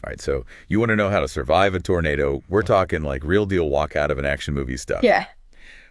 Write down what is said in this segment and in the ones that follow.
All right, so you want to know how to survive a tornado. We're talking like real deal walk out of an action movie stuff. Yeah.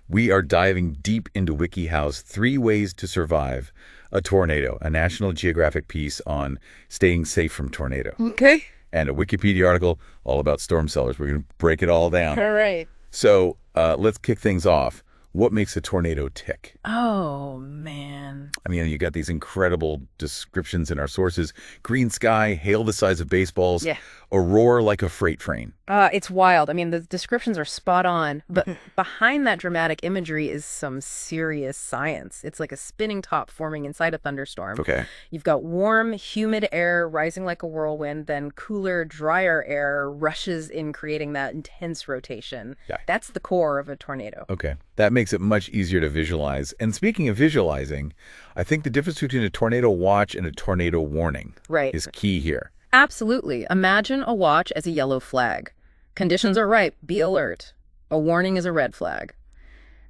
We are diving deep into WikiHow's 3 ways to survive a tornado, a National Geographic piece on staying safe from tornado. Okay. And a Wikipedia article all about storm cellars. We're going to break it all down. All right. So let's kick things off. What makes a tornado tick? Oh, man. I mean, you got these incredible descriptions in our sources. Green sky, hail the size of baseballs, Yeah. a roar like a freight train. It's wild. I mean, the descriptions are spot on, but behind that dramatic imagery is some serious science. It's like a spinning top forming inside a thunderstorm. Okay. You've got warm, humid air rising like a whirlwind, then cooler, drier air rushes in, creating that intense rotation. Yeah. That's the core of a tornado. Okay. That makes it much easier to visualize. And speaking of visualizing, I think the difference between a tornado watch and a tornado warning Right. is key here. Absolutely. Imagine a watch as a yellow flag. Conditions are ripe. Be alert. A warning is a red flag.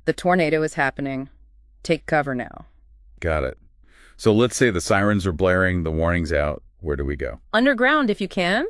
The tornado is happening. Take cover now. Got it. So let's say the sirens are blaring, the warning's out. Where do we go? Underground, if you can.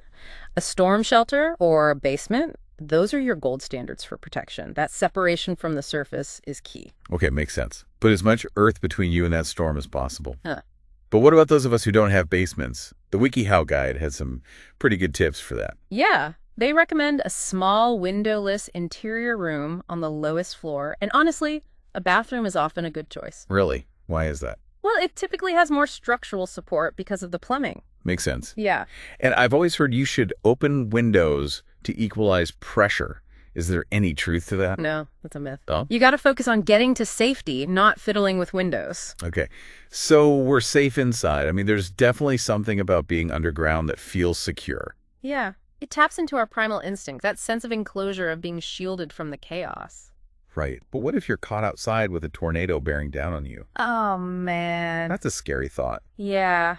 A storm shelter or a basement. Those are your gold standards for protection. That separation from the surface is key. Okay, makes sense. Put as much earth between you and that storm as possible. Huh. But what about those of us who don't have basements? The WikiHow guide has some pretty good tips for that. Yeah. They recommend a small windowless interior room on the lowest floor. And honestly, a bathroom is often a good choice. Really? Why is that? Well, it typically has more structural support because of the plumbing. Makes sense. Yeah. And I've always heard you should open windows to equalize pressure. Is there any truth to that? No, that's a myth. Oh? You got to focus on getting to safety, not fiddling with windows. Okay. So we're safe inside. I mean, there's definitely something about being underground that feels secure. Yeah. It taps into our primal instinct, that sense of enclosure, of being shielded from the chaos. Right. But what if you're caught outside with a tornado bearing down on you? Oh, man. That's a scary thought. Yeah.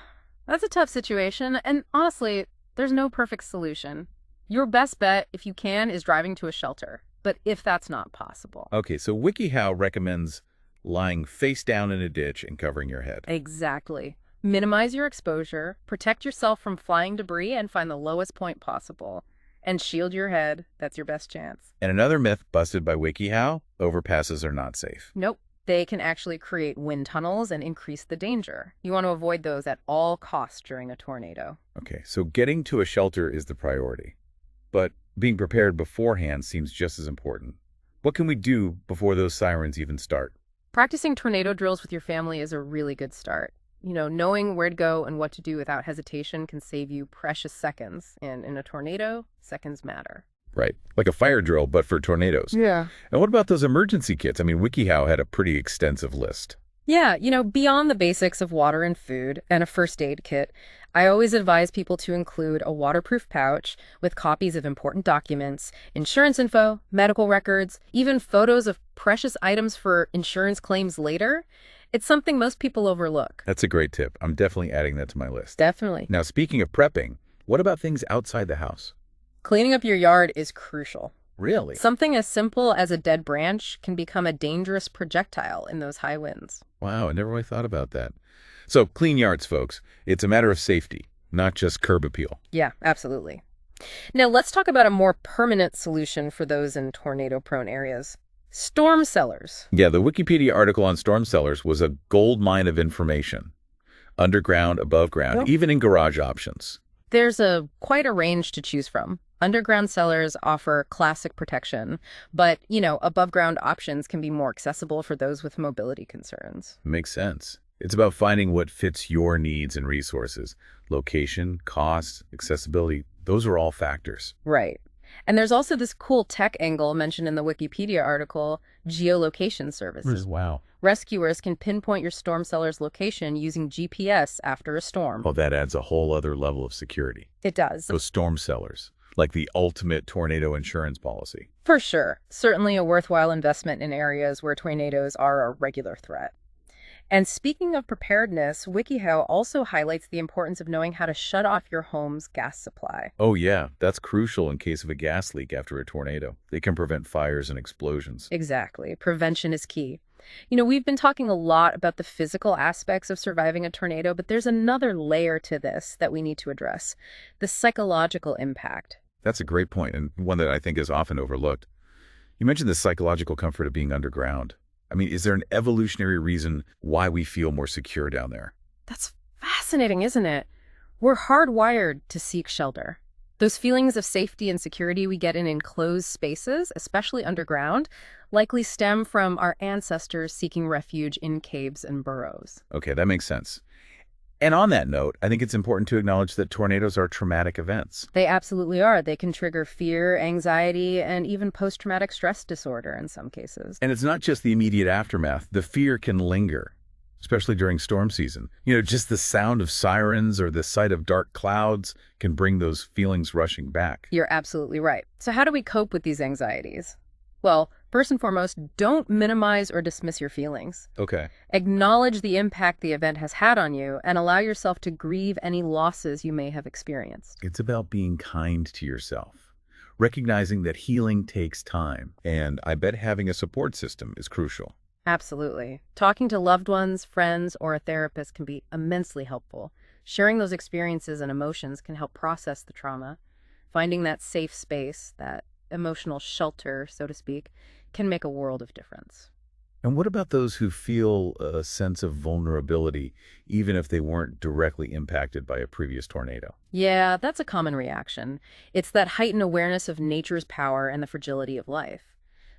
That's a tough situation. And honestly, there's no perfect solution. Your best bet, if you can, is driving to a shelter. But if that's not possible. Okay, so WikiHow recommends lying face down in a ditch and covering your head. Exactly. Minimize your exposure, protect yourself from flying debris, and find the lowest point possible. And shield your head. That's your best chance. And another myth busted by WikiHow, overpasses are not safe. Nope. They can actually create wind tunnels and increase the danger. You want to avoid those at all costs during a tornado. Okay, so getting to a shelter is the priority. But being prepared beforehand seems just as important. What can we do before those sirens even start? Practicing tornado drills with your family is a really good start. You know, knowing where to go and what to do without hesitation can save you precious seconds. And in a tornado, seconds matter. Right, like a fire drill, but for tornadoes. Yeah. And what about those emergency kits? I mean, WikiHow had a pretty extensive list. Yeah, you know, beyond the basics of water and food and a first aid kit, I always advise people to include a waterproof pouch with copies of important documents, insurance info, medical records, even photos of precious items for insurance claims later. It's something most people overlook. That's a great tip. I'm definitely adding that to my list. Definitely. Now, speaking of prepping, what about things outside the house? Cleaning up your yard is crucial. Really? Something as simple as a dead branch can become a dangerous projectile in those high winds. Wow, I never really thought about that. So, clean yards, folks. It's a matter of safety, not just curb appeal. Yeah, absolutely. Now, let's talk about a more permanent solution for those in tornado-prone areas. Storm cellars. Yeah, the Wikipedia article on storm cellars was a gold mine of information. Underground, above ground, Yep. even in garage options. There's quite a range to choose from. Underground cellars offer classic protection, but, you know, above-ground options can be more accessible for those with mobility concerns. Makes sense. It's about finding what fits your needs and resources. Location, cost, accessibility, those are all factors. Right. And there's also this cool tech angle mentioned in the Wikipedia article, geolocation services. Wow. Rescuers can pinpoint your storm cellar's location using GPS after a storm. Oh, that adds a whole other level of security. It does. Those storm cellars, like the ultimate tornado insurance policy. For sure. Certainly a worthwhile investment in areas where tornadoes are a regular threat. And speaking of preparedness, WikiHow also highlights the importance of knowing how to shut off your home's gas supply. Oh yeah, that's crucial in case of a gas leak after a tornado. They can prevent fires and explosions. Exactly. Prevention is key. We've been talking a lot about the physical aspects of surviving a tornado, but there's another layer to this that we need to address, the psychological impact. That's a great point, and one that I think is often overlooked. You mentioned the psychological comfort of being underground. I mean, is there an evolutionary reason why we feel more secure down there? That's fascinating, isn't it? We're hardwired to seek shelter. Those feelings of safety and security we get in enclosed spaces, especially underground, likely stem from our ancestors seeking refuge in caves and burrows. Okay, that makes sense. And on that note, I think it's important to acknowledge that tornadoes are traumatic events. They absolutely are. They can trigger fear, anxiety, and even post-traumatic stress disorder in some cases. And it's not just the immediate aftermath. The fear can linger, especially during storm season. Just the sound of sirens or the sight of dark clouds can bring those feelings rushing back. You're absolutely right. So how do we cope with these anxieties? Well, first and foremost, don't minimize or dismiss your feelings. Okay. Acknowledge the impact the event has had on you and allow yourself to grieve any losses you may have experienced. It's about being kind to yourself, recognizing that healing takes time. And I bet having a support system is crucial. Absolutely. Talking to loved ones, friends, or a therapist can be immensely helpful. Sharing those experiences and emotions can help process the trauma. Finding that safe space, that emotional shelter, so to speak, can make a world of difference. And what about those who feel a sense of vulnerability, even if they weren't directly impacted by a previous tornado? Yeah, that's a common reaction. It's that heightened awareness of nature's power and the fragility of life.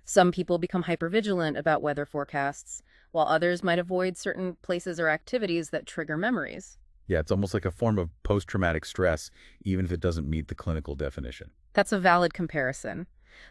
Some people become hypervigilant about weather forecasts, while others might avoid certain places or activities that trigger memories. Yeah, it's almost like a form of post-traumatic stress, even if it doesn't meet the clinical definition. That's a valid comparison.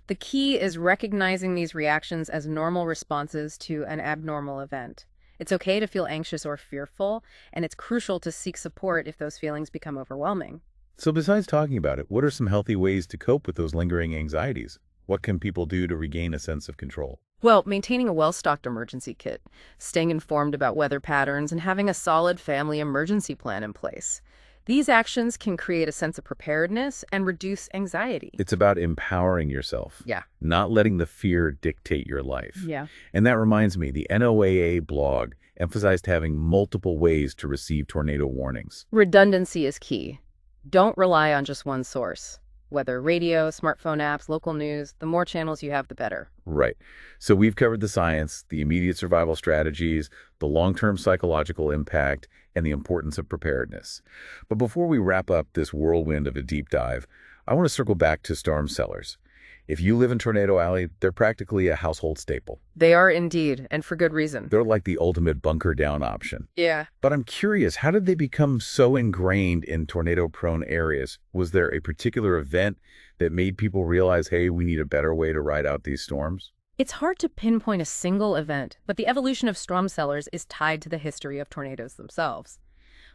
The key is recognizing these reactions as normal responses to an abnormal event. It's okay to feel anxious or fearful, and it's crucial to seek support if those feelings become overwhelming. So besides talking about it, what are some healthy ways to cope with those lingering anxieties? What can people do to regain a sense of control? Well, maintaining a well-stocked emergency kit, staying informed about weather patterns, and having a solid family emergency plan in place. These actions can create a sense of preparedness and reduce anxiety. It's about empowering yourself. Yeah. Not letting the fear dictate your life. Yeah. And that reminds me, the NOAA blog emphasized having multiple ways to receive tornado warnings. Redundancy is key. Don't rely on just one source. Whether radio, smartphone apps, local news, the more channels you have, the better. Right. So we've covered the science, the immediate survival strategies, the long-term psychological impact, and the importance of preparedness. But before we wrap up this whirlwind of a deep dive, I want to circle back to storm cellars. If you live in Tornado Alley, they're practically a household staple. They are indeed, and for good reason. They're like the ultimate bunker down option. Yeah. But I'm curious, how did they become so ingrained in tornado-prone areas? Was there a particular event that made people realize, hey, we need a better way to ride out these storms? It's hard to pinpoint a single event, but the evolution of storm cellars is tied to the history of tornadoes themselves.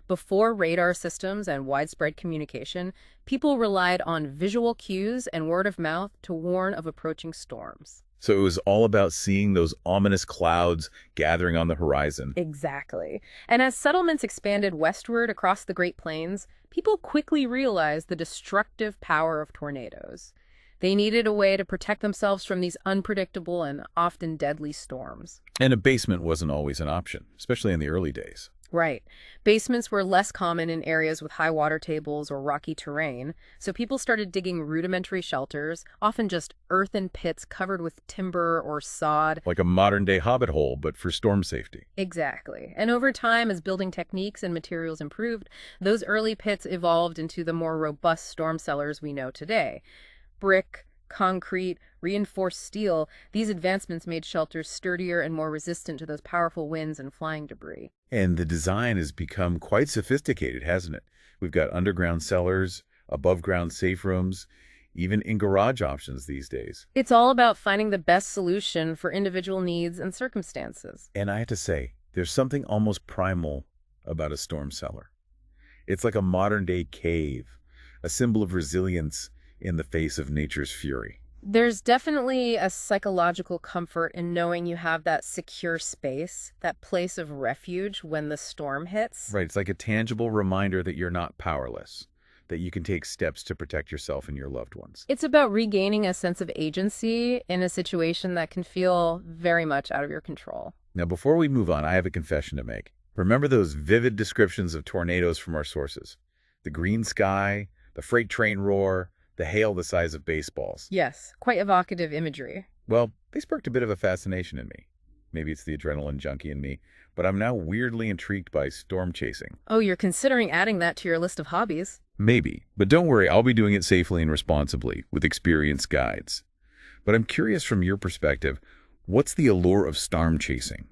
Before radar systems and widespread communication, people relied on visual cues and word of mouth to warn of approaching storms. So it was all about seeing those ominous clouds gathering on the horizon. Exactly. And as settlements expanded westward across the Great Plains, people quickly realized the destructive power of tornadoes. They needed a way to protect themselves from these unpredictable and often deadly storms. And a basement wasn't always an option, especially in the early days. Right. Basements were less common in areas with high water tables or rocky terrain, so people started digging rudimentary shelters, often just earthen pits covered with timber or sod. Like a modern-day hobbit hole, but for storm safety. Exactly. And over time, as building techniques and materials improved, those early pits evolved into the more robust storm cellars we know today. Brick, concrete, reinforced steel, these advancements made shelters sturdier and more resistant to those powerful winds and flying debris. And the design has become quite sophisticated, hasn't it? We've got underground cellars, above-ground safe rooms, even in-garage options these days. It's all about finding the best solution for individual needs and circumstances. And I have to say, there's something almost primal about a storm cellar. It's like a modern-day cave, a symbol of resilience in the face of nature's fury. There's definitely a psychological comfort in knowing you have that secure space, that place of refuge when the storm hits. Right, it's like a tangible reminder that you're not powerless, that you can take steps to protect yourself and your loved ones. It's about regaining a sense of agency in a situation that can feel very much out of your control. Now, before we move on, I have a confession to make. Remember those vivid descriptions of tornadoes from our sources? The green sky, the freight train roar, the hail the size of baseballs. Yes, quite evocative imagery. Well, they sparked a bit of a fascination in me. Maybe it's the adrenaline junkie in me, but I'm now weirdly intrigued by storm chasing. Oh, you're considering adding that to your list of hobbies? Maybe, but don't worry, I'll be doing it safely and responsibly with experienced guides. But I'm curious from your perspective, what's the allure of storm chasing?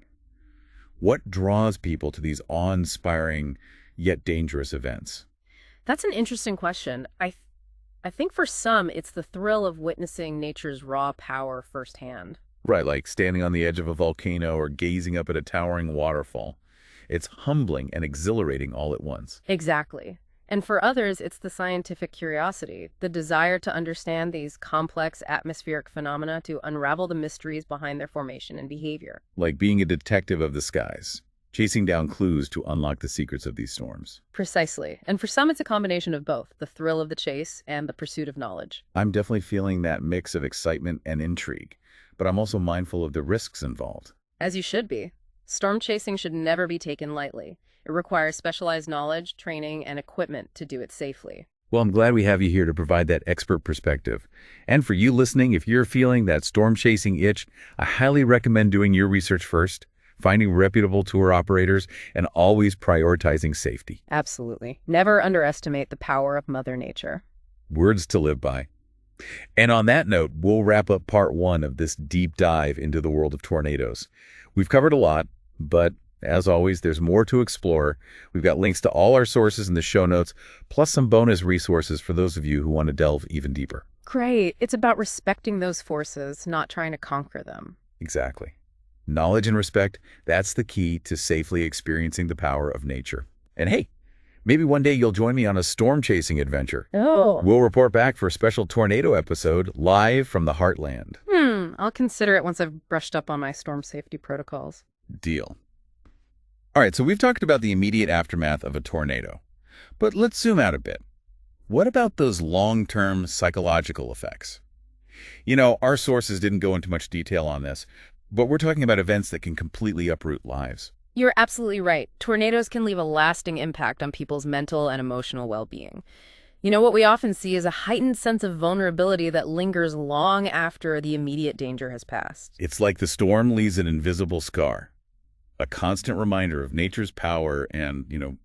What draws people to these awe-inspiring yet dangerous events? That's an interesting question. I think for some, it's the thrill of witnessing nature's raw power firsthand. Right, like standing on the edge of a volcano or gazing up at a towering waterfall. It's humbling and exhilarating all at once. Exactly. And for others, it's the scientific curiosity, the desire to understand these complex atmospheric phenomena to unravel the mysteries behind their formation and behavior. Like being a detective of the skies, chasing down clues to unlock the secrets of these storms. Precisely. And for some, it's a combination of both, the thrill of the chase and the pursuit of knowledge. I'm definitely feeling that mix of excitement and intrigue, but I'm also mindful of the risks involved. As you should be. Storm chasing should never be taken lightly. It requires specialized knowledge, training, and equipment to do it safely. Well, I'm glad we have you here to provide that expert perspective. And for you listening, if you're feeling that storm chasing itch, I highly recommend doing your research first, finding reputable tour operators, and always prioritizing safety. Absolutely. Never underestimate the power of Mother Nature. Words to live by. And on that note, we'll wrap up part 1 of this deep dive into the world of tornadoes. We've covered a lot, but as always, there's more to explore. We've got links to all our sources in the show notes, plus some bonus resources for those of you who want to delve even deeper. Great. It's about respecting those forces, not trying to conquer them. Exactly. Knowledge and respect, that's the key to safely experiencing the power of nature. And hey, maybe one day you'll join me on a storm chasing adventure. Oh. We'll report back for a special tornado episode live from the heartland. I'll consider it once I've brushed up on my storm safety protocols. Deal. All right, so we've talked about the immediate aftermath of a tornado, but let's zoom out a bit. What about those long-term psychological effects? You know, our sources didn't go into much detail on this, but we're talking about events that can completely uproot lives. You're absolutely right. Tornadoes can leave a lasting impact on people's mental and emotional well-being. You know, what we often see is a heightened sense of vulnerability that lingers long after the immediate danger has passed. It's like the storm leaves an invisible scar, a constant reminder of nature's power and,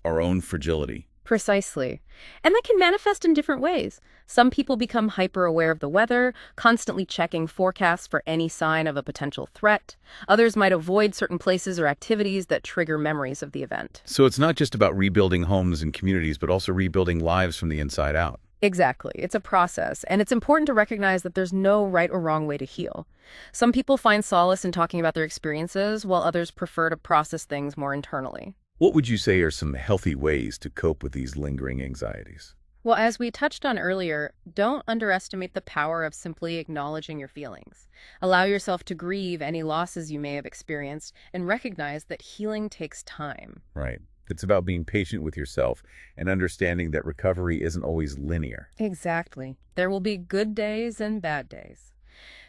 our own fragility. Precisely. And that can manifest in different ways. Some people become hyper-aware of the weather, constantly checking forecasts for any sign of a potential threat. Others might avoid certain places or activities that trigger memories of the event. So it's not just about rebuilding homes and communities, but also rebuilding lives from the inside out. Exactly. It's a process, and it's important to recognize that there's no right or wrong way to heal. Some people find solace in talking about their experiences, while others prefer to process things more internally. What would you say are some healthy ways to cope with these lingering anxieties? Well, as we touched on earlier, don't underestimate the power of simply acknowledging your feelings. Allow yourself to grieve any losses you may have experienced and recognize that healing takes time. Right. It's about being patient with yourself and understanding that recovery isn't always linear. Exactly. There will be good days and bad days.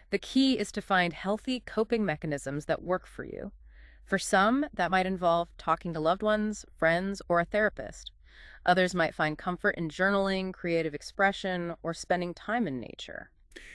The key is to find healthy coping mechanisms that work for you. For some, that might involve talking to loved ones, friends, or a therapist. Others might find comfort in journaling, creative expression, or spending time in nature.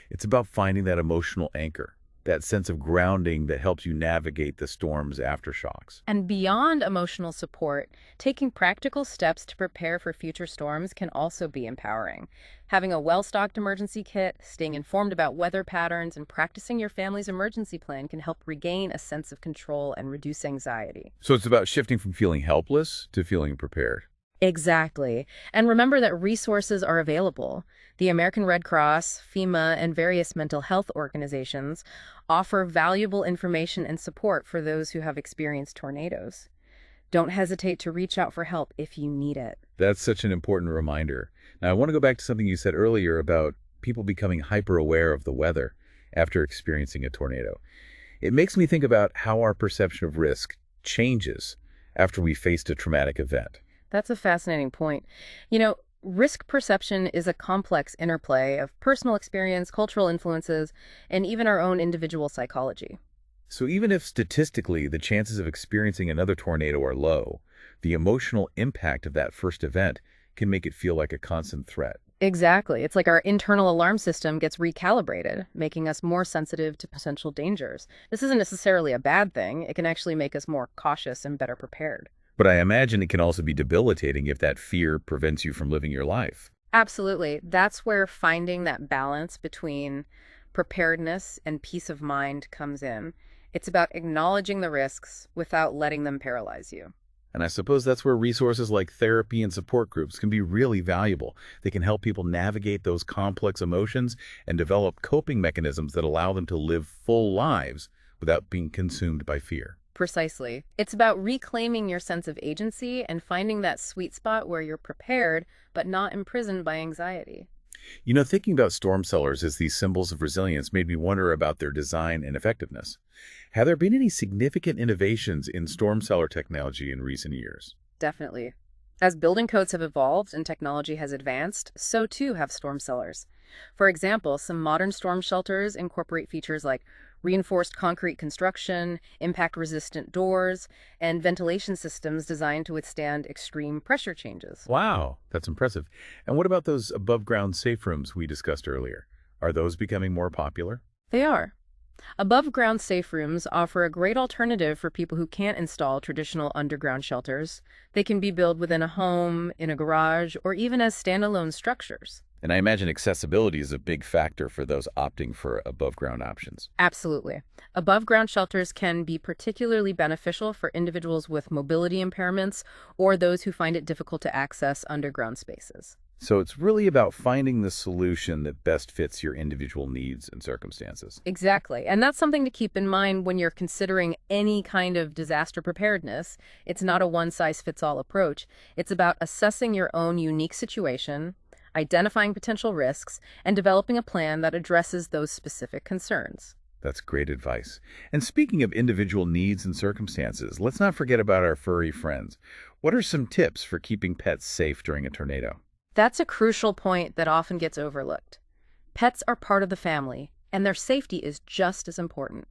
It's about finding that emotional anchor, that sense of grounding that helps you navigate the storm's aftershocks. And beyond emotional support, taking practical steps to prepare for future storms can also be empowering. Having a well-stocked emergency kit, staying informed about weather patterns, and practicing your family's emergency plan can help regain a sense of control and reduce anxiety. So it's about shifting from feeling helpless to feeling prepared. Exactly. And remember that resources are available. The American Red Cross, FEMA, and various mental health organizations offer valuable information and support for those who have experienced tornadoes. Don't hesitate to reach out for help if you need it. That's such an important reminder. Now, I want to go back to something you said earlier about people becoming hyper-aware of the weather after experiencing a tornado. It makes me think about how our perception of risk changes after we faced a traumatic event. That's a fascinating point. You know, risk perception is a complex interplay of personal experience, cultural influences, and even our own individual psychology. So even if statistically the chances of experiencing another tornado are low, the emotional impact of that first event can make it feel like a constant threat. Exactly. It's like our internal alarm system gets recalibrated, making us more sensitive to potential dangers. This isn't necessarily a bad thing. It can actually make us more cautious and better prepared. But I imagine it can also be debilitating if that fear prevents you from living your life. Absolutely. That's where finding that balance between preparedness and peace of mind comes in. It's about acknowledging the risks without letting them paralyze you. And I suppose that's where resources like therapy and support groups can be really valuable. They can help people navigate those complex emotions and develop coping mechanisms that allow them to live full lives without being consumed by fear. Precisely. It's about reclaiming your sense of agency and finding that sweet spot where you're prepared but not imprisoned by anxiety. You know, thinking about storm cellars as these symbols of resilience made me wonder about their design and effectiveness. Have there been any significant innovations in storm cellar technology in recent years? Definitely. As building codes have evolved and technology has advanced, so too have storm cellars. For example, some modern storm shelters incorporate features like reinforced concrete construction, impact-resistant doors, and ventilation systems designed to withstand extreme pressure changes. Wow, that's impressive. And what about those above-ground safe rooms we discussed earlier? Are those becoming more popular? They are. Above-ground safe rooms offer a great alternative for people who can't install traditional underground shelters. They can be built within a home, in a garage, or even as standalone structures. And I imagine accessibility is a big factor for those opting for above-ground options. Absolutely. Above-ground shelters can be particularly beneficial for individuals with mobility impairments or those who find it difficult to access underground spaces. So it's really about finding the solution that best fits your individual needs and circumstances. Exactly. And that's something to keep in mind when you're considering any kind of disaster preparedness. It's not a one-size-fits-all approach. It's about assessing your own unique situation, identifying potential risks, and developing a plan that addresses those specific concerns. That's great advice. And speaking of individual needs and circumstances, let's not forget about our furry friends. What are some tips for keeping pets safe during a tornado? That's a crucial point that often gets overlooked. Pets are part of the family, and their safety is just as important.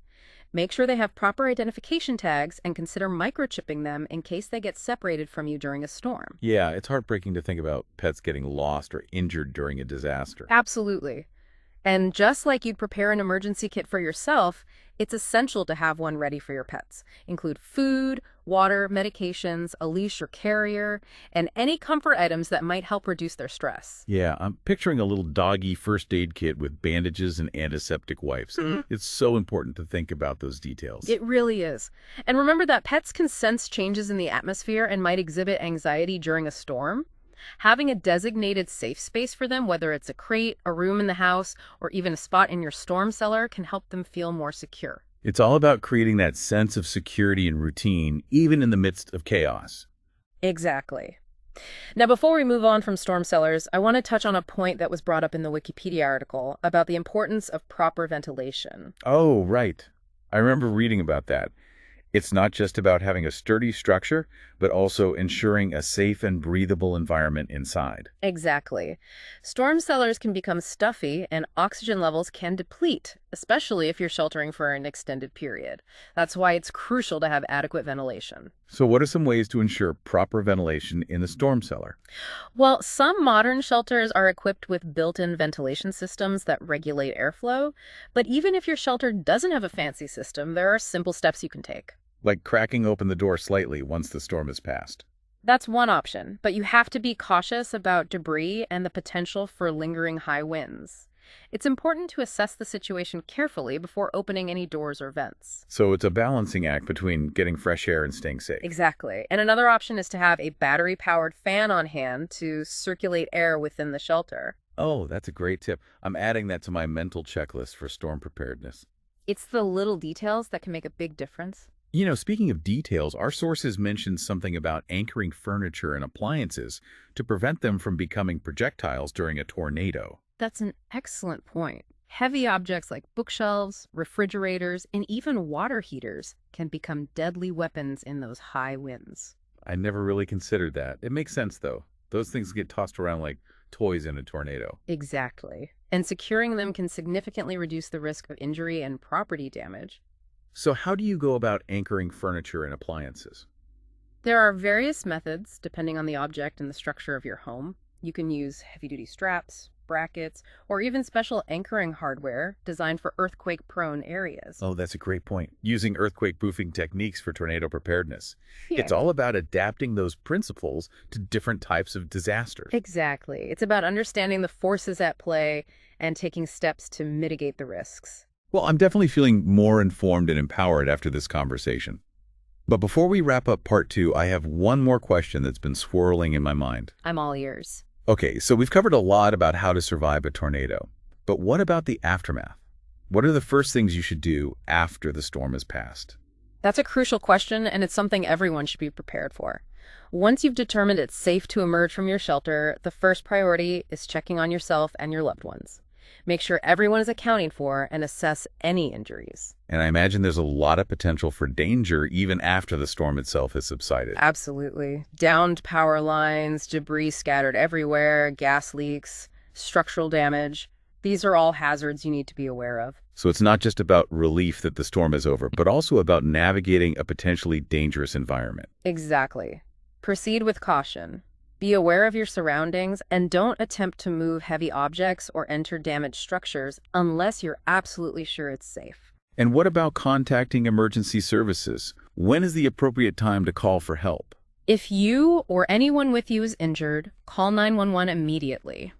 Make sure they have proper identification tags and consider microchipping them in case they get separated from you during a storm. Yeah, it's heartbreaking to think about pets getting lost or injured during a disaster. Absolutely. And just like you'd prepare an emergency kit for yourself, it's essential to have one ready for your pets. Include food, water, medications, a leash or carrier, and any comfort items that might help reduce their stress. Yeah, I'm picturing a little doggy first aid kit with bandages and antiseptic wipes. It's so important to think about those details. It really is. And remember that pets can sense changes in the atmosphere and might exhibit anxiety during a storm. Having a designated safe space for them, whether it's a crate, a room in the house, or even a spot in your storm cellar, can help them feel more secure. It's all about creating that sense of security and routine, even in the midst of chaos. Exactly. Now, before we move on from storm cellars, I want to touch on a point that was brought up in the Wikipedia article about the importance of proper ventilation. Oh, right. I remember reading about that. It's not just about having a sturdy structure, but also ensuring a safe and breathable environment inside. Exactly. Storm cellars can become stuffy and oxygen levels can deplete, especially if you're sheltering for an extended period. That's why it's crucial to have adequate ventilation. So what are some ways to ensure proper ventilation in the storm cellar? Well, some modern shelters are equipped with built-in ventilation systems that regulate airflow, but even if your shelter doesn't have a fancy system, there are simple steps you can take. Like cracking open the door slightly once the storm has passed. That's one option, but you have to be cautious about debris and the potential for lingering high winds. It's important to assess the situation carefully before opening any doors or vents. So it's a balancing act between getting fresh air and staying safe. Exactly. And another option is to have a battery-powered fan on hand to circulate air within the shelter. Oh, that's a great tip. I'm adding that to my mental checklist for storm preparedness. It's the little details that can make a big difference. You know, speaking of details, our sources mentioned something about anchoring furniture and appliances to prevent them from becoming projectiles during a tornado. That's an excellent point. Heavy objects like bookshelves, refrigerators, and even water heaters can become deadly weapons in those high winds. I never really considered that. It makes sense, though. Those things get tossed around like toys in a tornado. Exactly. And securing them can significantly reduce the risk of injury and property damage. So how do you go about anchoring furniture and appliances? There are various methods depending on the object and the structure of your home. You can use heavy-duty straps, brackets, or even special anchoring hardware designed for earthquake-prone areas. Oh, that's a great point. Using earthquake-proofing techniques for tornado preparedness. Yeah, It's all about adapting those principles to different types of disasters. exactly. It's about understanding the forces at play and taking steps to mitigate the risks. Well, I'm definitely feeling more informed and empowered after this conversation. But before we wrap up part 2, I have one more question that's been swirling in my mind. I'm all ears. Okay, so we've covered a lot about how to survive a tornado. But what about the aftermath? What are the first things you should do after the storm has passed? That's a crucial question, and it's something everyone should be prepared for. Once you've determined it's safe to emerge from your shelter, the first priority is checking on yourself and your loved ones. Make sure everyone is accounted for and assess any injuries. And I imagine there's a lot of potential for danger even after the storm itself has subsided. Absolutely. Downed power lines, debris scattered everywhere, gas leaks, structural damage. These are all hazards you need to be aware of. So it's not just about relief that the storm is over, but also about navigating a potentially dangerous environment. Exactly. Proceed with caution. Be aware of your surroundings and don't attempt to move heavy objects or enter damaged structures unless you're absolutely sure it's safe. And what about contacting emergency services? When is the appropriate time to call for help? If you or anyone with you is injured, call 911 immediately.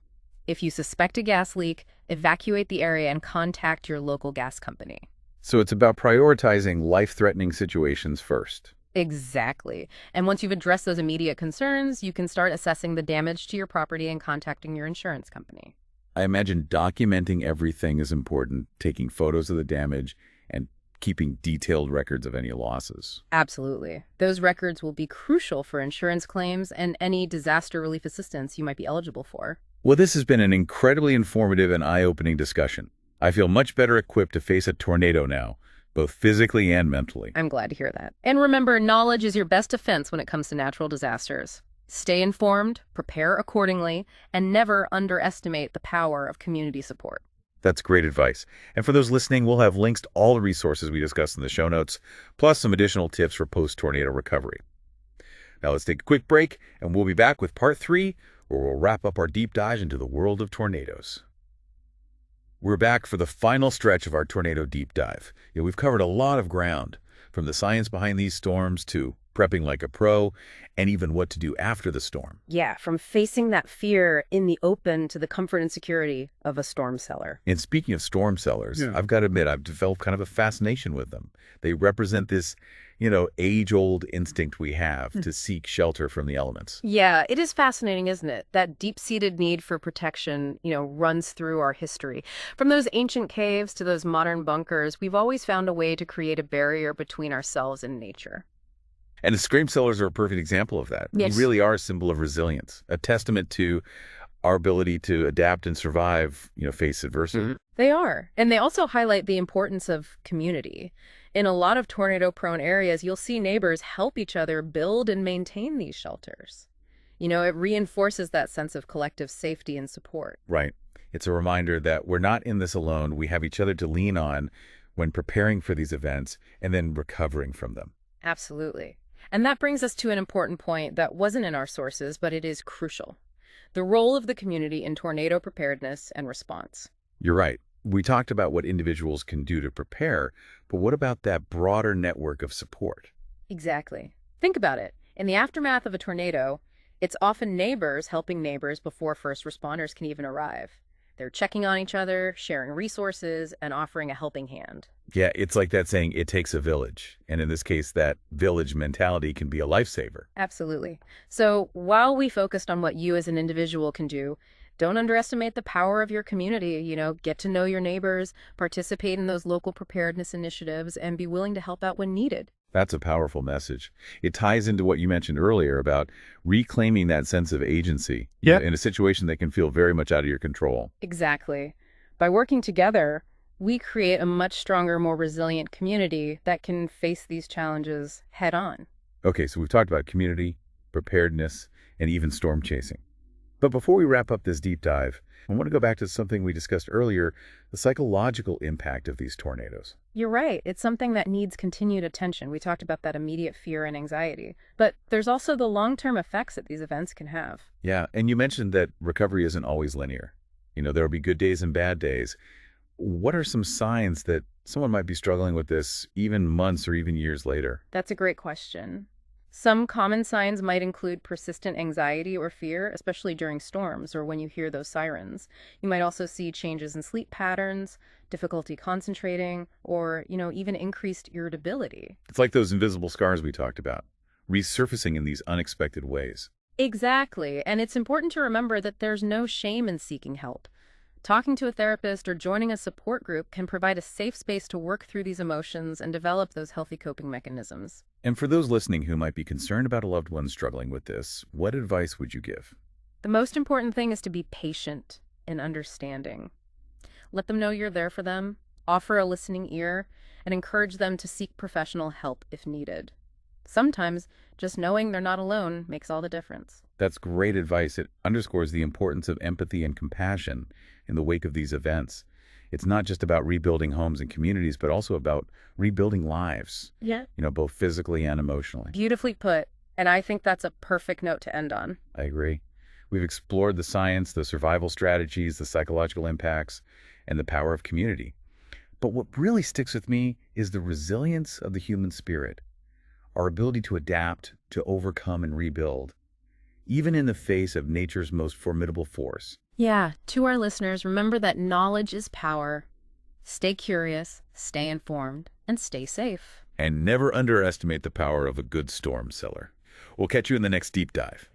If you suspect a gas leak, evacuate the area and contact your local gas company. So it's about prioritizing life-threatening situations first. Exactly. And once you've addressed those immediate concerns, you can start assessing the damage to your property and contacting your insurance company. I imagine documenting everything is important, taking photos of the damage, and keeping detailed records of any losses. Absolutely. Those records will be crucial for insurance claims and any disaster relief assistance you might be eligible for. Well, this has been an incredibly informative and eye-opening discussion. I feel much better equipped to face a tornado now, both physically and mentally. I'm glad to hear that. And remember, knowledge is your best defense when it comes to natural disasters. Stay informed, prepare accordingly, and never underestimate the power of community support. That's great advice. And for those listening, we'll have links to all the resources we discussed in the show notes, plus some additional tips for post-tornado recovery. Now let's take a quick break, and we'll be back with part 3, where we'll wrap up our deep dive into the world of tornadoes. We're back for the final stretch of our tornado deep dive. We've covered a lot of ground, from the science behind these storms to prepping like a pro, and even what to do after the storm. Yeah, from facing that fear in the open to the comfort and security of a storm cellar. And speaking of storm cellars, Yeah. I've got to admit, I've developed kind of a fascination with them. They represent this, age-old instinct we have to seek shelter from the elements. Yeah, it is fascinating, isn't it? That deep-seated need for protection, runs through our history. From those ancient caves to those modern bunkers, we've always found a way to create a barrier between ourselves and nature. And the scream cellars are a perfect example of that. Yes. They really are a symbol of resilience, a testament to our ability to adapt and survive, face adversity. They are. And they also highlight the importance of community. In a lot of tornado-prone areas, you'll see neighbors help each other build and maintain these shelters. It reinforces that sense of collective safety and support. Right. It's a reminder that we're not in this alone. We have each other to lean on when preparing for these events and then recovering from them. Absolutely. And that brings us to an important point that wasn't in our sources, but it is crucial. The role of the community in tornado preparedness and response. You're right. We talked about what individuals can do to prepare, but what about that broader network of support? Exactly. Think about it. In the aftermath of a tornado, it's often neighbors helping neighbors before first responders can even arrive. They're checking on each other, sharing resources, and offering a helping hand. Yeah, it's like that saying, it takes a village. And in this case, that village mentality can be a lifesaver. Absolutely. So while we focused on what you as an individual can do, don't underestimate the power of your community. Get to know your neighbors, participate in those local preparedness initiatives, and be willing to help out when needed. That's a powerful message. It ties into what you mentioned earlier about reclaiming that sense of agency in a situation that can feel very much out of your control. Exactly. By working together, we create a much stronger, more resilient community that can face these challenges head on. Okay, so we've talked about community, preparedness, and even storm chasing. But before we wrap up this deep dive, I want to go back to something we discussed earlier, the psychological impact of these tornadoes. You're right. It's something that needs continued attention. We talked about that immediate fear and anxiety. But there's also the long-term effects that these events can have. Yeah, and you mentioned that recovery isn't always linear. There will be good days and bad days. What are some signs that someone might be struggling with this even months or even years later? That's a great question. Some common signs might include persistent anxiety or fear, especially during storms or when you hear those sirens. You might also see changes in sleep patterns, difficulty concentrating, or, even increased irritability. It's like those invisible scars we talked about, resurfacing in these unexpected ways. Exactly. And it's important to remember that there's no shame in seeking help. Talking to a therapist or joining a support group can provide a safe space to work through these emotions and develop those healthy coping mechanisms. And for those listening who might be concerned about a loved one struggling with this, what advice would you give? The most important thing is to be patient and understanding. Let them know you're there for them, offer a listening ear, and encourage them to seek professional help if needed. Sometimes just knowing they're not alone makes all the difference. That's great advice. It underscores the importance of empathy and compassion in the wake of these events. It's not just about rebuilding homes and communities, but also about rebuilding lives, Yeah. both physically and emotionally. Beautifully put. And I think that's a perfect note to end on. I agree. We've explored the science, the survival strategies, the psychological impacts, and the power of community. But what really sticks with me is the resilience of the human spirit, our ability to adapt, to overcome and rebuild, even in the face of nature's most formidable force. Yeah, to our listeners, remember that knowledge is power. Stay curious, stay informed, and stay safe. And never underestimate the power of a good storm cellar. We'll catch you in the next deep dive.